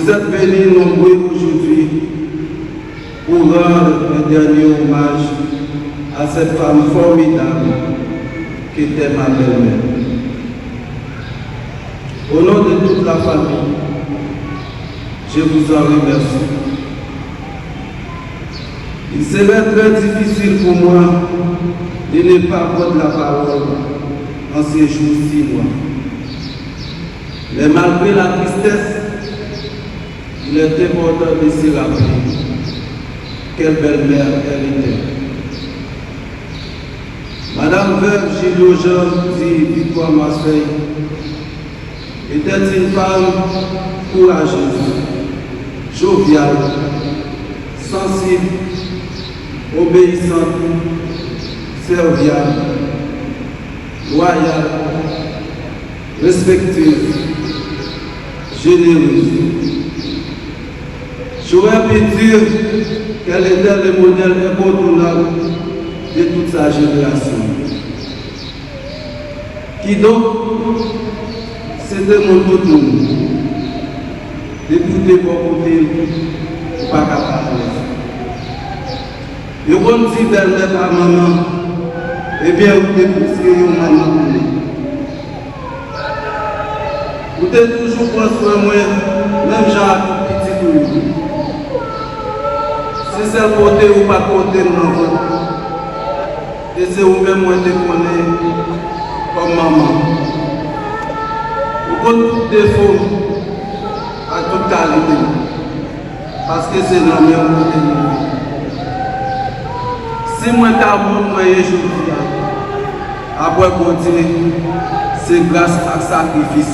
Vous êtes venus nombreux aujourd'hui pour rendre un dernier hommage à cette femme formidable qui était ma belle-mère. Au nom de toute la famille, je vous en remercie. Il serait très difficile pour moi de ne pas prendre la parole en ces jours si noirs. Mais malgré la tristesse, il est important de se rappeler quelle belle-mère elle était. Madame Veuve Gilles dit Victoire Marseille était une femme courageuse, joviale, sensible, obéissante, serviable, loyale, respectueuse, généreuse. J'aurais pu dire qu'elle était le modèle incontournable de toute sa génération. Qui donc, c'était mon tout le monde. De tous les bons côtés, pas capable. Je dis belle à maman, eh bien, vous êtes poussé au maman. Vous êtes toujours pour soin moi, même genre petit pour vous. Si c'est le côté ou pas côté, non. Et c'est vous-même qui connaissez comme maman. Vous avez tout défaut à toute qualité. Parce que c'est la même côté. Si moi je suis aujourd'hui, après continuer, c'est grâce à sacrifice.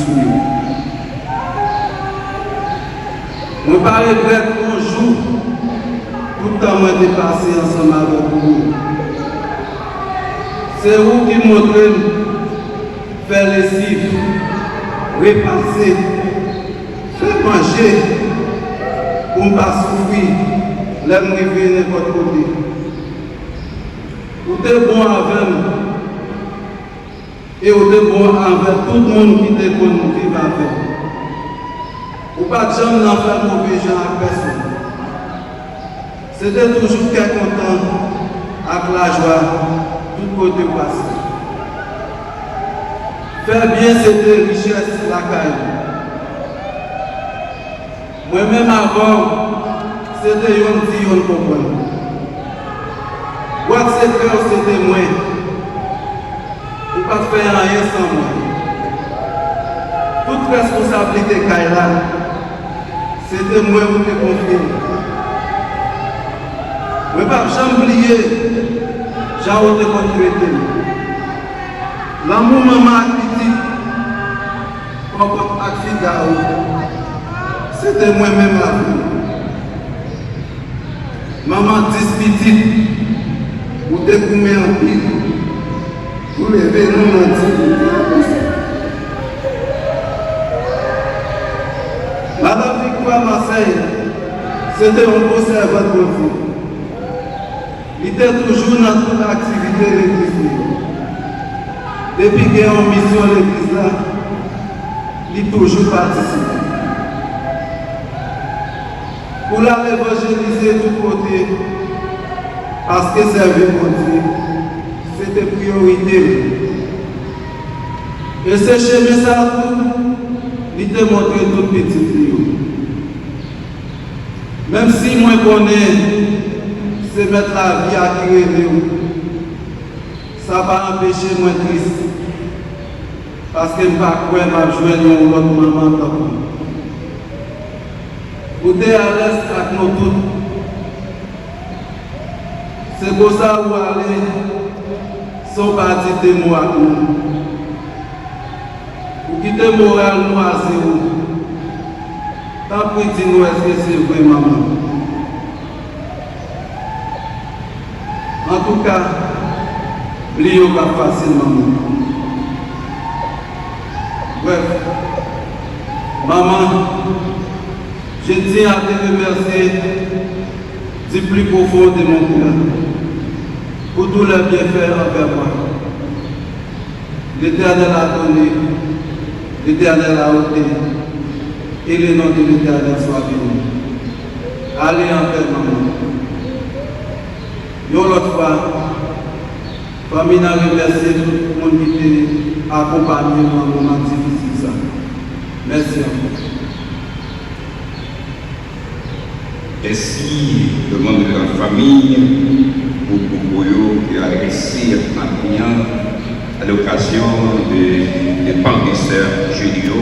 Je ne regrette pas un jour, tout le temps que je passé ensemble avec vous. C'est vous qui montrez, faire les cifres, repasser, faire manger, pour ne pas souffrir, l'aime arriver n'importe côté. Vous êtes bon avec nous. Et vous êtes bon avec tout le monde qui est bon nous vivre avec. Vous pas jamais n'en faire mauvais gens à personne. C'était toujours très content avec la joie, tout côté passé. Faire bien, c'était richesse la caille. Moi-même avant, c'était un petit on comprend. What c'est faire, c'était moi. Vous ne pouvez pas faire rien sans moi. Toute responsabilité Kaila, c'était moi qui te confie. Je ne peux pas jamais oublier, j'ai été continué. L'amour maman petit, comme Akfigao, c'était moi-même la vie. Maman 10 petites. Vous découvrir en pile, vous levez non menti. Madame Victoire Marseille, c'était un beau servant de vie. Il était toujours dans toute l'activité de l'église. Depuis qu'il est en mission à l'église là, il a toujours participé. Pour l'évangéliser de tous côtés, parce que servir pour Dieu, c'était priorité. Et ce chemin ça, il te montre tout petit. Même si moi je connais, c'est mettre la vie à qui ça va empêcher moi triste. Parce que je ne vais pas jouer une autre maman. Vous êtes à l'aise avec nous tous. C'est pour ça que vous allez sans partie de moi avec nous. Vous quittez le moral nous à zéro. Tant pis, dis-nous est-ce que c'est vrai, maman. En tout cas, l'IO pas facile, maman. Bref, maman, je tiens à te remercier du plus profond de mon cœur pour tout le bienfait envers moi. L'Éternel a donné, l'Éternel a ôté, et le nom de l'Éternel soit béni. Allez en paix, maman. Une autre fois, famille n'a remercié tout le monde qui t'a accompagné dans un moment difficile. Merci encore. Merci le membre de la famille pour le qui a réussi à l'occasion de Pandéceur Julio.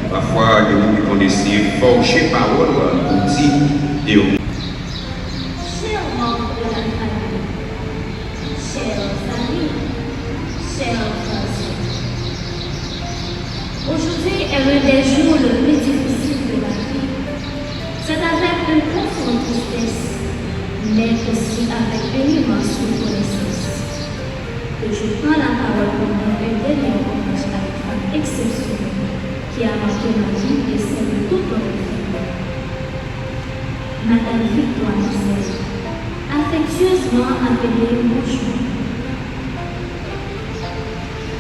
Parfois, les gens qui vont essayer de forger parole pour dire et Chers membres de la famille, chers amis, chers voisins, aujourd'hui est l'un des jours le plus difficiles de ma vie. C'est avec une profonde tristesse, mais aussi avec une immense reconnaissance, que je prends la parole pour rendre un dernier hommage à une femme exceptionnelle qui a marqué ma vie et celle de toute notre famille. Madame Victoire Marcel, affectueusement appelée Bonjour.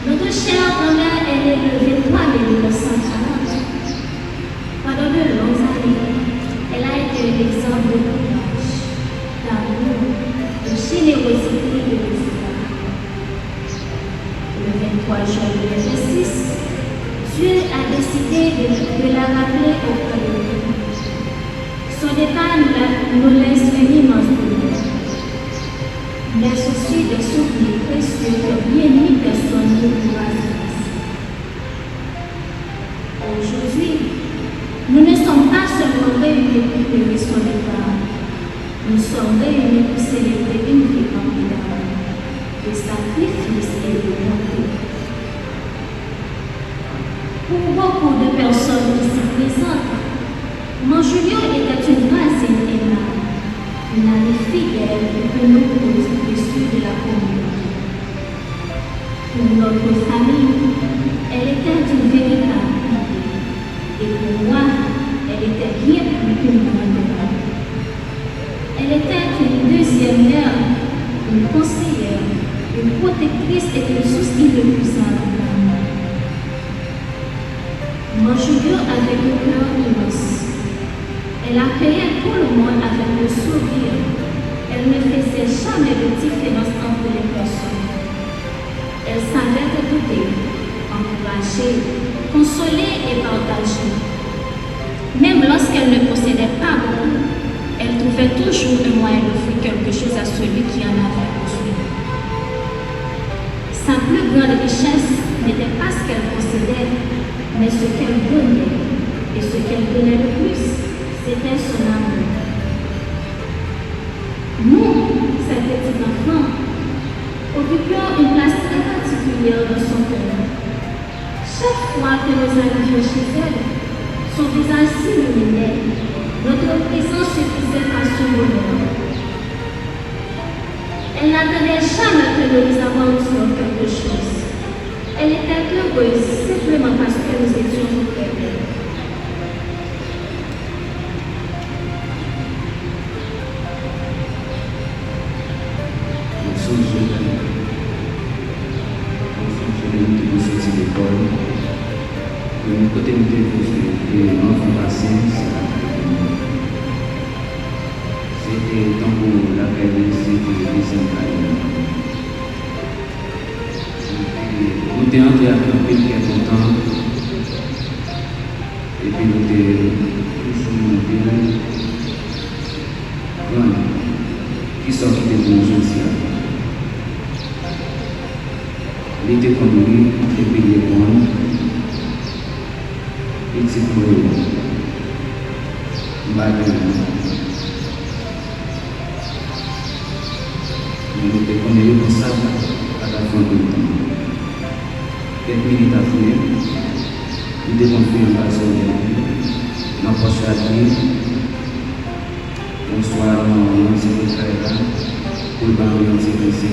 Notre chère grand-mère est née le 23 mai 1940. Pendant de longues années, elle a été un exemple de courage, d'amour, de générosité et de foi. Le 23 juin 2006, Dieu a décidé de la rappeler auprès de nous. Son départ nous laisse un immense douleur, mais aussi des souvenirs précieux que bien ni personne ne pourra effacer. Aujourd'hui, nous ne sommes pas seulement réunis pour pleurer son départ, nous sommes réunis pour célébrer une vie remplie d'amour, de sacrifice et de bonté. Pour beaucoup de personnes ici présentes, mon Julien était une voisine aimable, une amie fidèle et une épouse issue de la communauté. Pour notre famille, elle était une véritable amie. Et pour moi, elle était bien plus qu'une grande amie. Elle était une deuxième mère, une conseillère, une protectrice et une source inépuisable d'amour. Mon Julien avait un cœur immense. Elle accueillait tout le monde avec le sourire. Elle ne faisait jamais de différence entre les personnes. Elle savait écouter, encourager, consoler et partager. Même lorsqu'elle ne possédait pas beaucoup, elle trouvait toujours un moyen d'offrir quelque chose à celui qui en avait besoin. Sa plus grande richesse n'était pas ce qu'elle possédait, mais ce qu'elle donnait. Et ce qu'elle donnait le plus, c'était son amour. Nous, ces petits enfants, occupions une place très particulière dans son cœur. Chaque fois que nous arrivions chez elle, son visage s'illuminait, notre présence suffisait à son bonheur. Elle n'attendait jamais que nous lui avancions quelque chose. Elle était heureuse simplement parce que nous étions auprès d'elle. C'était le temps pour la prégnance de nous sommes entrés à un pays qui est content. Et puis nous sommes toujours qui sortent de bonjour social. Il était comme lui, et puis il est bon. Il s'est pour nous déconner comme ça à la fin du temps. Quelques minutes après, nous devons faire un pas sur nous approcher à lui. Bonsoir, mon secrétaire, pour le barreau de sécurité.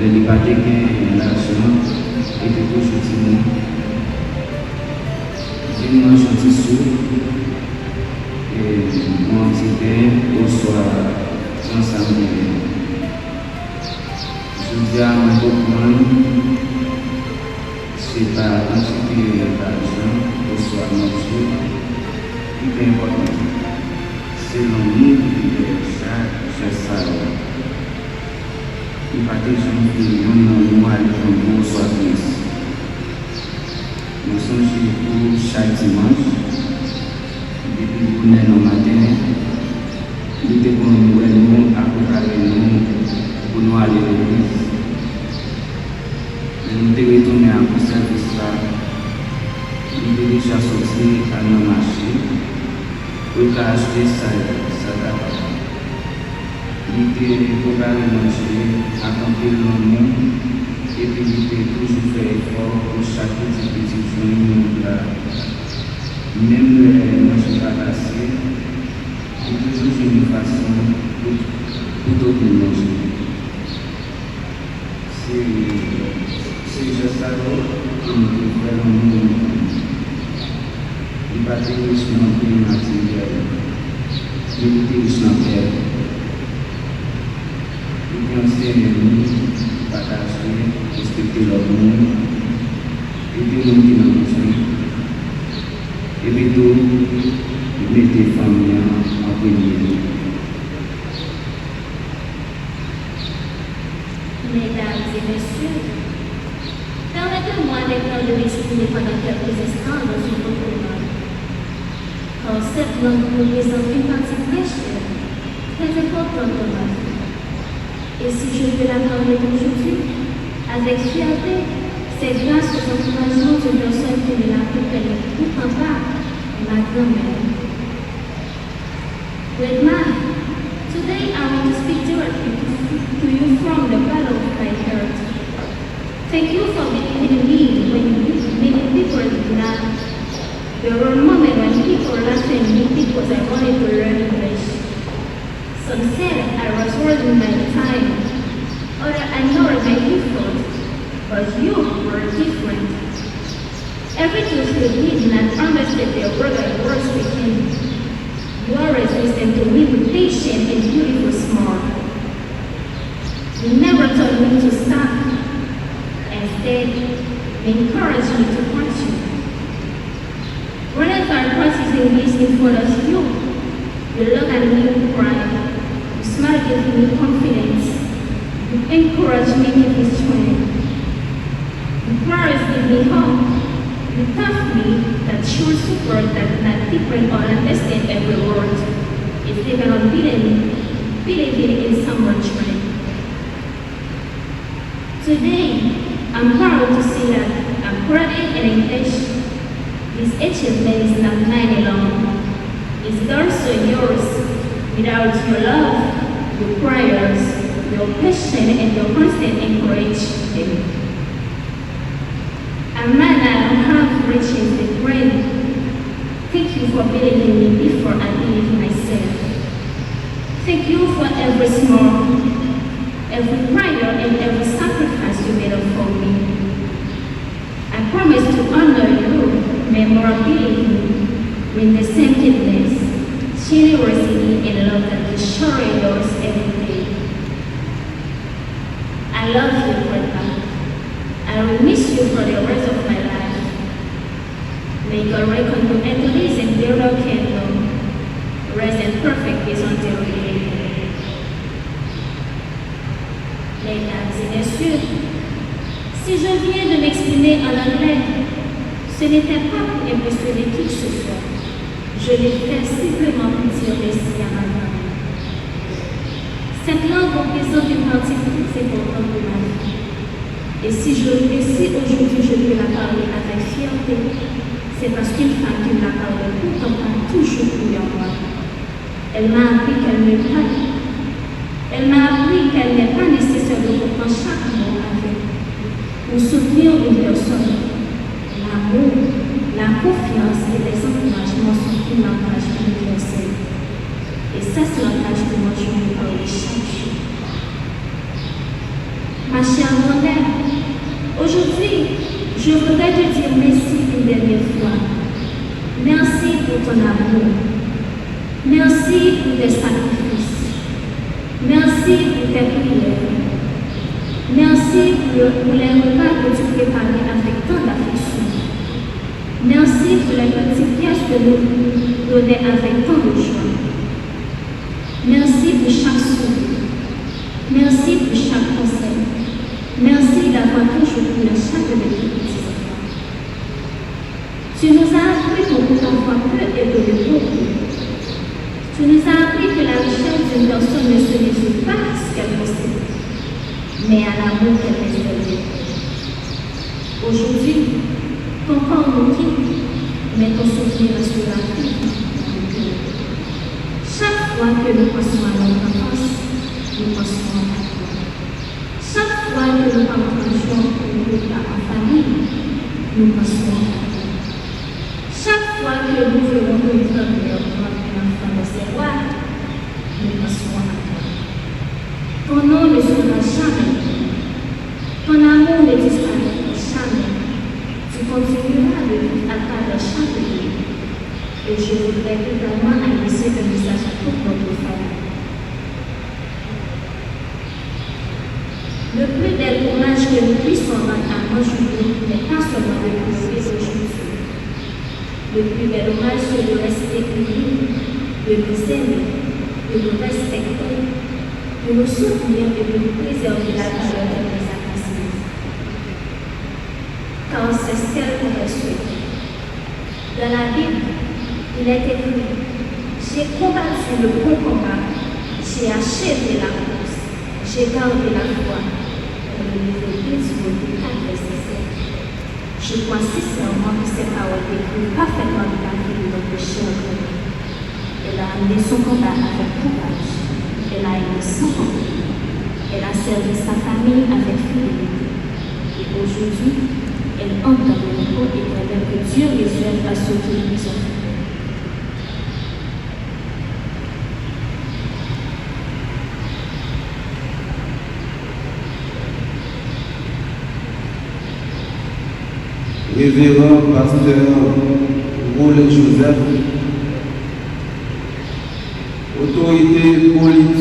Le débatté qui est l'argent et que tout soutient. J'ai mangé un petit soupe et mon petit pain au soir. Ensemble. Je dis à mon copain, c'est pas un petit peu d'argent. très important. Selon nous, chaque salaire. Il va déjà nous nous aller comme nous soit plus. Nous sommes pour chaque dimanche, depuis le matin, nous devons nous préparer pour nous aller à l'église. Nous devons retourner à ce service-là. Nous devons déjà sortir à nos marchés pour acheter ça d'abord. Nous devons préparer manger, accomplir le monde et puis nous devons toujours faire effort pour chaque petit jour. Même les manger pas assez, nous toujours une façon pour d'autres manger. C'est juste ça que nous devons faire dans le monde. Il va être riche dans le pays matériel. Il est riche dans la terre. Il vient enseigner, partager, respecter leur monde, aider les gens qui ont besoin. Et puis tout, mettre les familles en premier. Mesdames et messieurs, permettez-moi maintenant de m'exprimer pendant quelques instants dans une autre langue. Car cette langue représente une partie très chère, très importante dans ma vie. Et si je veux la parler aujourd'hui, avec fierté, c'est grâce aux encouragements de personnes qui ne la comprennent pourtant pas, ma grand-mère. Grandma, today I want to speak directly to you from the bottom of my heart. Thank you for believing in me when many people did not. There were moments when people laughed at me because I wanted to learn English. Some said I was wasting my time, others ignored my effort, but you were different. Every Tuesday we did not understand their brother words with him. You always listened to me with patient and beautiful smile. You never told me to stop. Instead, you encouraged me to continue. Whenever I practicing this in front of you, you look at me and cry. You smile, giving me confidence. You encourage me with strength. You prayers give me hope. You taught me that true support that not different or understand every word is even on believing in someone's strength. Today, I'm proud to say that I'm credit and English. This achievement is not mine alone. It's also yours. Without your love, your prayers, your patience, and your constant encouragement, a man I have reaches the grave. Thank you for believing in me before I believe myself. Thank you for every small, every prayer, and every sacrifice you made for me. I promise to honor you memorability with the sensitiveness, generosity, and love that you show yours every day. I love you, Grandma. I will miss you for the rest of my life. May God reckon you enter this eternal kingdom, rest in perfect peace until we live. Mesdames et messieurs, si je viens de m'exprimer en anglais, ce n'était pas pour impressionner qui que ce soit. Je l'ai fait simplement pour dire merci à ma mère. Cette langue représente une partie très importante de ma vie. Et si aujourd'hui je peux la parler avec fierté, c'est parce qu'une femme qui me la parle pourtant pas toujours cru en moi. Elle m'a appris qu'elle n'est pas nécessaire de comprendre chaque mot avec. Pour soutenir une personne, l'amour, la confiance et les encouragements sont une langage universel. Et ça, c'est le langage que moi je veux parler chaque jour. Ma chère grand-mère, aujourd'hui, je voudrais te dire merci une dernière fois. Merci pour ton amour. Merci pour tes sacrifices. Merci pour tes prières. Merci pour les repas que tu préparais avec tant d'affection. Merci pour les petites pièces que vous donnez avec tant de joie. Merci pour chaque sourire. Merci pour chaque conseil. Merci d'avoir toujours pris en charge de tes petits enfants. Tu nous as appris qu'on peut avoir peu et que de beaucoup. Tu nous as appris que la richesse d'une personne ne se mesure pas à ce qu'elle possède, mais à l'amour qu'elle réserve. Aujourd'hui, ton corps nous quitte, mais ton souvenir restera vif dans le cœur. Chaque fois que nous pensons à notre enfance, nous pensons à toi. Chaque fois que nous partageons un repas en famille, nous pensons à toi. Chaque fois que nous verrons une grand-mère prendre un enfant de ses rois, nous pensons à toi. Ton nom ne sera jamais. Ton amour ne disparaîtra jamais. Tu continueras de vivre à travers chaque vie. Et je voudrais également adresser un message à toute notre famille. Le plus bel hommage que nous puissions rendre à nos journées n'est pas seulement de pleurer aujourd'hui. Le plus bel hommage, c'est de rester unis, de nous aimer, de nous respecter, de nous soutenir et de nous préserver la valeur de nos acquis. Car c'est ce qu'elle pourrait souhaiter. Dans la Bible, il est écrit: j'ai combattu le bon combat, j'ai achevé la course, j'ai gardé la foi. Dans le livre de Timothée 4, verset 7. Je crois sincèrement que ces paroles décrivent parfaitement la vie de notre chère grand-mère. Elle a amené son combat avec courage, elle a aimé sans compter, elle a servi sa famille avec fidélité. Et aujourd'hui, elle entre dans le repos éternel que Dieu réserve à ceux qui lui ont fait. Révérend pasteur Roland Joseph, autorité politique.